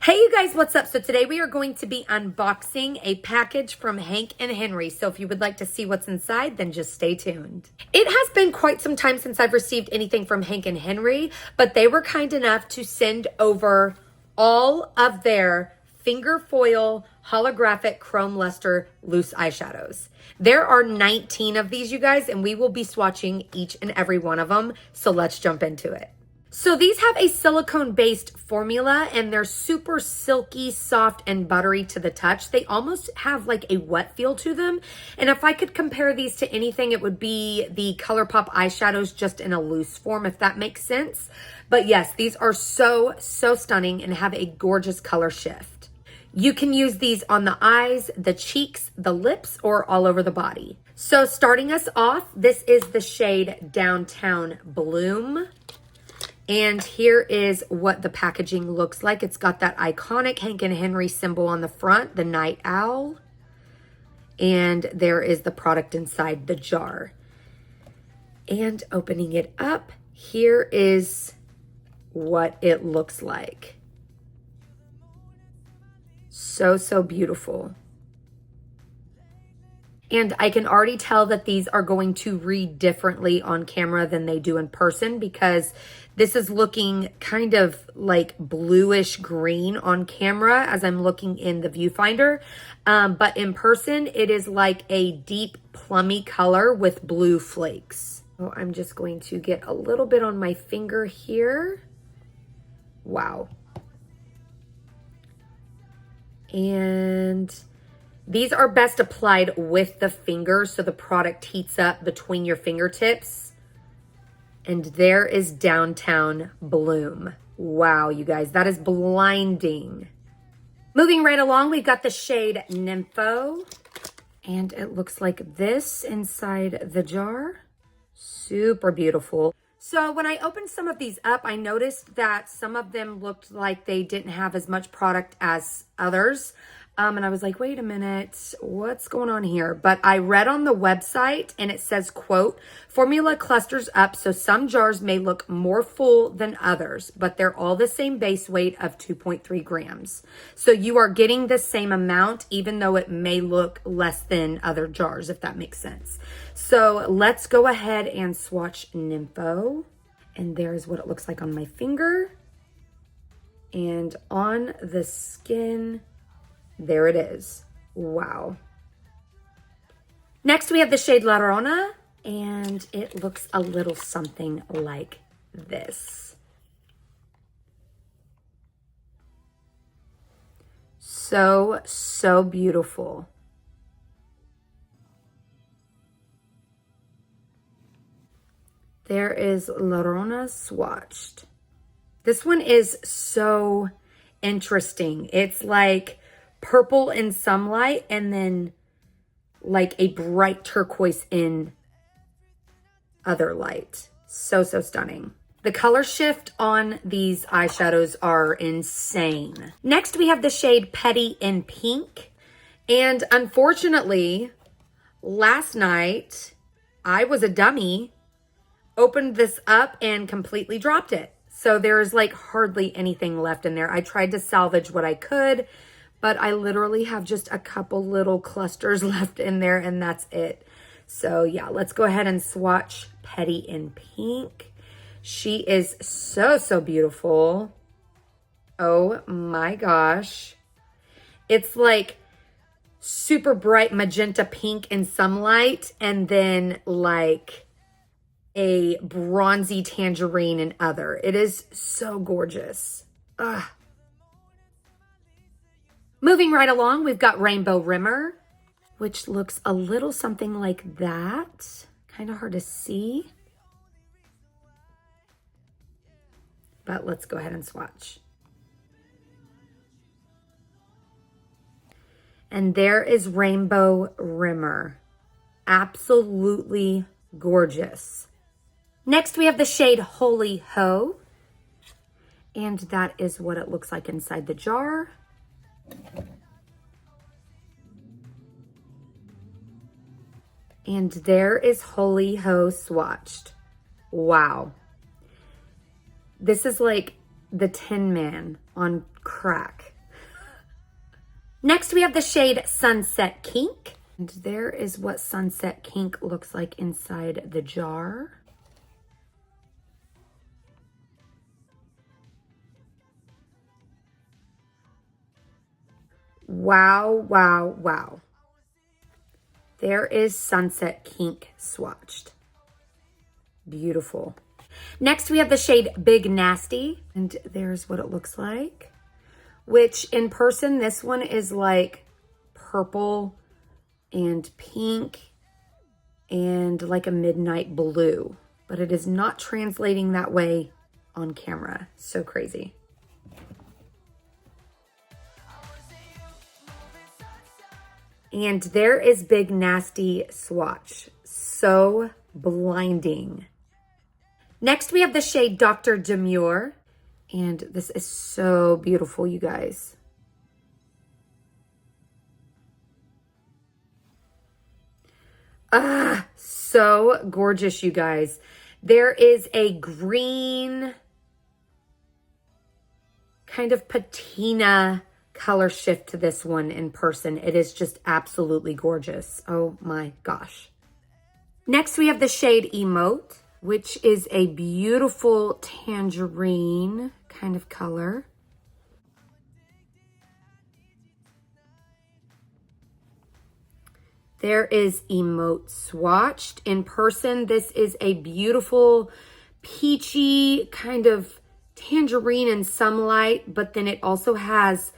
Hey you guys, what's up? So today we are going to be unboxing a package from Hank and Henry. So if you would like to see what's inside, then just stay tuned. It has been quite some time since I've received anything from Hank and Henry, but they were kind enough to send over all of their finger foil holographic chrome luster loose eyeshadows. There are 19 of these, you guys, and we will be swatching each and every one of them. So let's jump into it. So these have a silicone-based formula, and they're super silky, soft, and buttery to the touch. They almost have like a wet feel to them. And if I could compare these to anything, it would be the ColourPop eyeshadows just in a loose form, if that makes sense. But yes, these are so stunning and have a gorgeous color shift. You can use these on the eyes, the cheeks, the lips, or all over the body. So starting us off, this is the shade Downtown Bloom. And here is what the packaging looks like. It's got that iconic Hank and Henry symbol on the front, the night owl. And there is the product inside the jar. And opening it up, here is what it looks like. So beautiful. And I can already tell that these are going to read differently on camera than they do in person, because this is looking kind of like bluish green on camera as I'm looking in the viewfinder. But in person, it is like a deep plummy color with blue flakes. So I'm just going to get a little bit on my finger here. Wow. And these are best applied with the finger so the product heats up between your fingertips. And there is Downtown Bloom. Wow, you guys, that is blinding. Moving right along, we've got the shade Nympho. And it looks like this inside the jar. Super beautiful. So when I opened some of these up, I noticed that some of them looked like they didn't have as much product as others. And I was like, wait a minute, what's going on here? But I read on the website and it says, quote, formula clusters up, so some jars may look more full than others, but they're all the same base weight of 2.3 grams. So you are getting the same amount, even though it may look less than other jars, if that makes sense. So let's go ahead and swatch Nympho. And there's what it looks like on my finger. And on the skin, there it is. Wow. Next, we have the shade La Rona, and it looks a little something like this. So beautiful. There is La Rona swatched. This one is so interesting. It's like purple in some light and then like a bright turquoise in other light. So stunning. The color shift on these eyeshadows are insane. Next, we have the shade Petty in Pink. And unfortunately, last night, I was a dummy, opened this up and completely dropped it. So there's like hardly anything left in there. I tried to salvage what I could, but I literally have just a couple little clusters left in there, and that's it. So yeah, let's go ahead and swatch Petty in Pink. She is so beautiful. Oh my gosh. It's like super bright magenta pink in some light, and then like a bronzy tangerine in other. It is so gorgeous. Ugh. Moving right along, we've got Rainbow Rimmer, which looks a little something like that. Kind of hard to see. But let's go ahead and swatch. And there is Rainbow Rimmer. Absolutely gorgeous. Next, we have the shade Holy Ho. And that is what it looks like inside the jar. And there is Holy Ho swatched. Wow. This is like the Tin Man on crack. Next, we have the shade Sunset Kink. And there is what Sunset Kink looks like inside the jar. Wow, wow, wow. There is Sunset Kink swatched. Beautiful. Next, we have the shade Big Nasty. And there's what it looks like. Which, in person, this one is like purple and pink and like a midnight blue. But it is not translating that way on camera. So crazy. And there is Big Nasty swatch. So blinding. Next, we have the shade Dr. Demure. And this is so beautiful, you guys. Ah, so gorgeous, you guys. There is a green kind of patina color shift to this one in person. It is just absolutely gorgeous. Oh my gosh. Next, we have the shade Emote, which is a beautiful tangerine kind of color. There is Emote swatched. In person, this is a beautiful peachy kind of tangerine in some light, but then it also has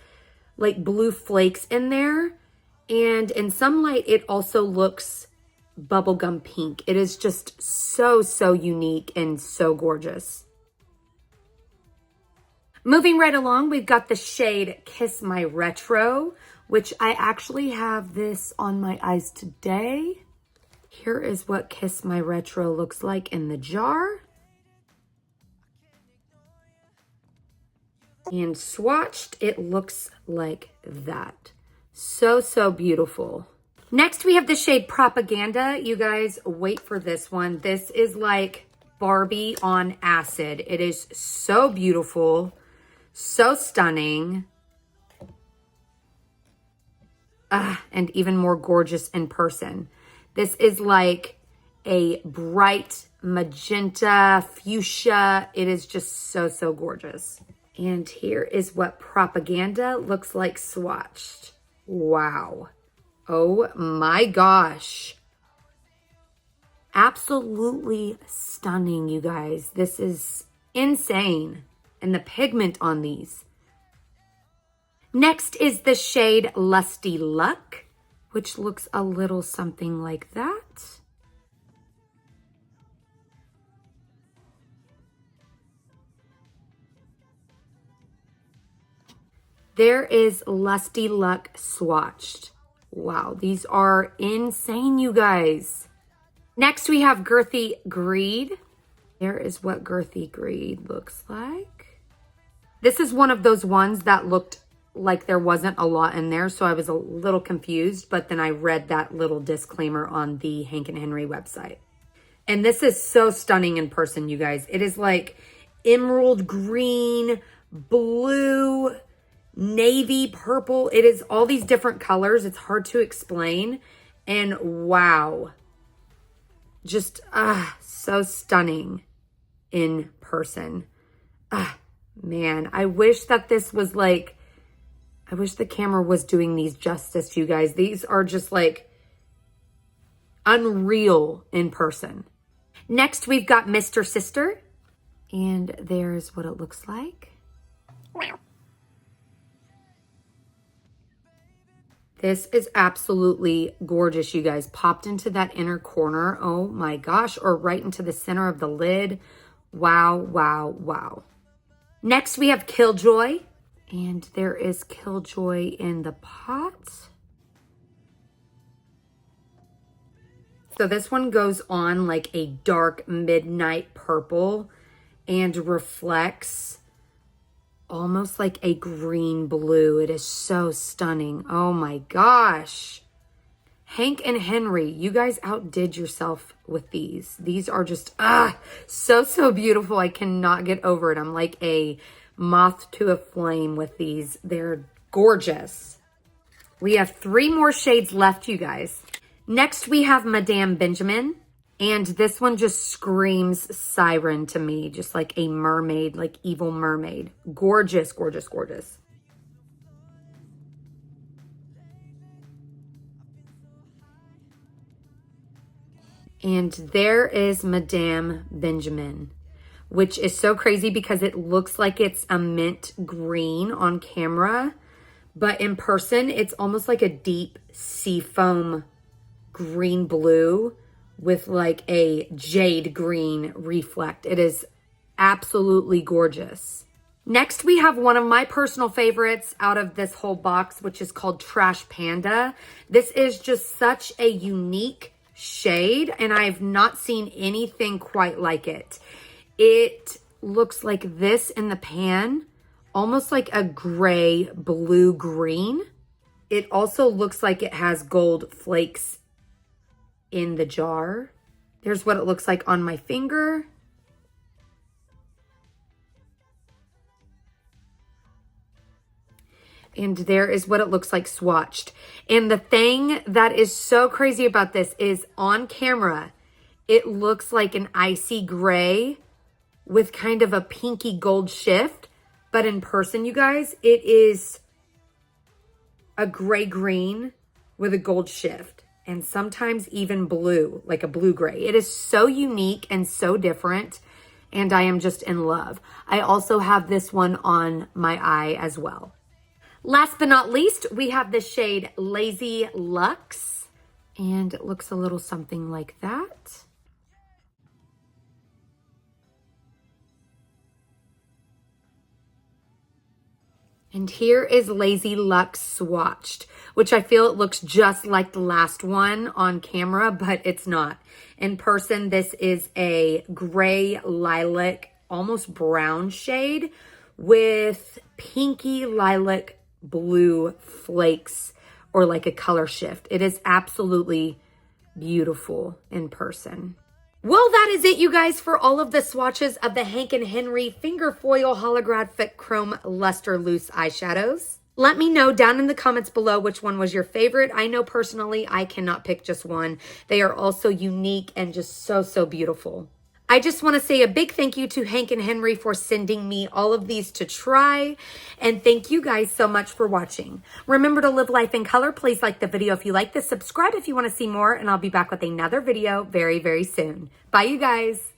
like blue flakes in there. And in some light, it also looks bubblegum pink. It is just so, so unique and so gorgeous. Moving right along, we've got the shade Kiss My Retro, which I actually have this on my eyes today. Here is what Kiss My Retro looks like in the jar. And swatched, it looks like that. So, so beautiful. Next, we have the shade Propaganda. You guys, wait for this one. This is like Barbie on acid. It is so beautiful, so stunning. And even more gorgeous in person. This is like a bright magenta, fuchsia. It is just so, so gorgeous. And here is what Propaganda looks like swatched. Wow. Oh my gosh. Absolutely stunning, you guys. This is insane. And the pigment on these. Next is the shade Lusty Luck, which looks a little something like that. There is Lusty Luck swatched. Wow, these are insane, you guys. Next, we have Girthy Greed. There is what Girthy Greed looks like. This is one of those ones that looked like there wasn't a lot in there, so I was a little confused, but then I read that little disclaimer on the Hank and Henry website. And this is so stunning in person, you guys. It is like emerald green, blue, navy, purple. It is all these different colors. It's hard to explain. And wow. Just, so stunning in person. Man, I wish that this was like, I wish the camera was doing these justice, you guys. These are just like unreal in person. Next, we've got Mr. Sister. And there's what it looks like. Wow. This is absolutely gorgeous, you guys. Popped into that inner corner. Oh my gosh. Or right into the center of the lid. Wow, wow, wow. Next, we have Killjoy. And there is Killjoy in the pot. So this one goes on like a dark midnight purple and reflects almost like a green blue. It is so stunning. Oh my gosh. Hank and Henry, you guys outdid yourself with these. These are just, so, so beautiful. I cannot get over it. I'm like a moth to a flame with these. They're gorgeous. We have 3 more shades left, you guys. Next, we have Madame Benjamin. And this one just screams siren to me, just like a mermaid, like evil mermaid. Gorgeous, gorgeous, gorgeous. And there is Madame Benjamin, which is so crazy because it looks like it's a mint green on camera, but in person, it's almost like a deep sea foam green blue with like a jade green reflect. It is absolutely gorgeous. Next, we have one of my personal favorites out of this whole box, which is called Trash Panda. This is just such a unique shade, and I've not seen anything quite like it. It looks like this in the pan, almost like a gray blue green. It also looks like it has gold flakes in the jar. There's what it looks like on my finger. And there is what it looks like swatched. And the thing that is so crazy about this is on camera, it looks like an icy gray with kind of a pinky gold shift. But in person, you guys, it is a gray green with a gold shift. And sometimes even blue, like a blue gray. It is so unique and so different, and I am just in love. I also have this one on my eye as well. Last but not least, we have the shade Lazy Luxe, and it looks a little something like that. And here is Lazy Luxe swatched, which I feel it looks just like the last one on camera, but it's not. In person, this is a gray lilac, almost brown shade with pinky lilac blue flakes or like a color shift. It is absolutely beautiful in person. Well, that is it, you guys, for all of the swatches of the Hank & Henry Finger Foil Holographic Chrome Luster Loose Eyeshadows. Let me know down in the comments below which one was your favorite. I know personally I cannot pick just one. They are all so unique and just so, so beautiful. I just want to say a big thank you to Hank & Henry for sending me all of these to try. And thank you guys so much for watching. Remember to live life in color. Please like the video if you like this. Subscribe if you want to see more. And I'll be back with another video very, very soon. Bye, you guys.